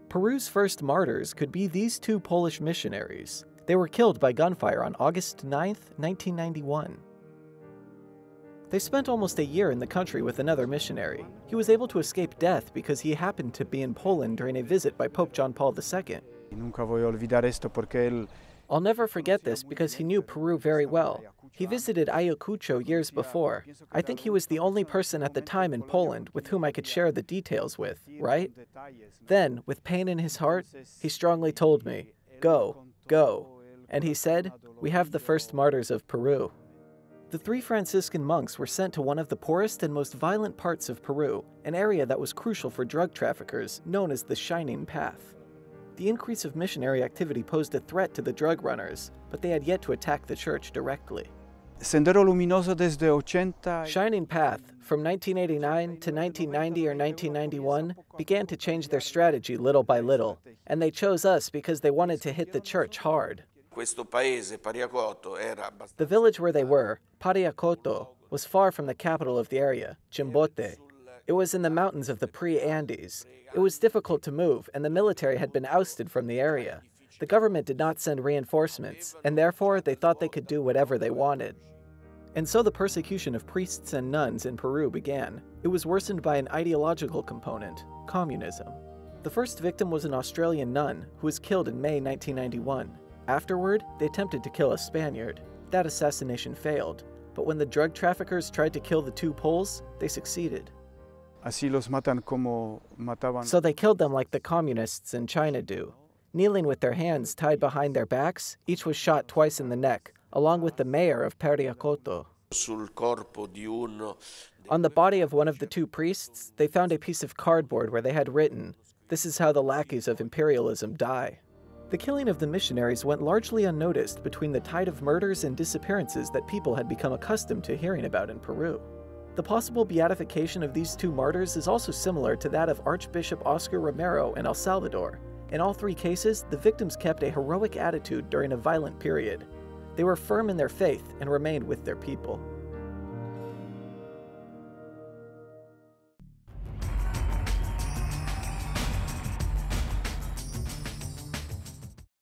Peru's first martyrs could be these two Polish missionaries. They were killed by gunfire on August 9, 1991. They spent almost a year in the country with another missionary. He was able to escape death because he happened to be in Poland during a visit by Pope John Paul II. I'll never forget this because he knew Peru very well. He visited Ayacucho years before. I think he was the only person at the time in Poland with whom I could share the details with, right? Then, with pain in his heart, he strongly told me, "Go, go." And he said, "We have the first martyrs of Peru." The three Franciscan monks were sent to one of the poorest and most violent parts of Peru, an area that was crucial for drug traffickers, known as the Shining Path. The increase of missionary activity posed a threat to the drug runners, but they had yet to attack the church directly. Shining Path, from 1989 to 1990 or 1991, began to change their strategy little by little, and they chose us because they wanted to hit the church hard. The village where they were, Pariacoto, was far from the capital of the area, Chimbote. It was in the mountains of the pre-Andes. It was difficult to move, and the military had been ousted from the area. The government did not send reinforcements, and therefore they thought they could do whatever they wanted. And so the persecution of priests and nuns in Peru began. It was worsened by an ideological component, communism. The first victim was an Australian nun who was killed in May 1991. Afterward, they attempted to kill a Spaniard. That assassination failed, but when the drug traffickers tried to kill the two Poles, they succeeded. So they killed them like the communists in China do. Kneeling with their hands tied behind their backs, each was shot twice in the neck, along with the mayor of Pariacoto. On the body of one of the two priests, they found a piece of cardboard where they had written, "This is how the lackeys of imperialism die." The killing of the missionaries went largely unnoticed between the tide of murders and disappearances that people had become accustomed to hearing about in Peru. The possible beatification of these two martyrs is also similar to that of Archbishop Oscar Romero in El Salvador. In all three cases, the victims kept a heroic attitude during a violent period. They were firm in their faith and remained with their people.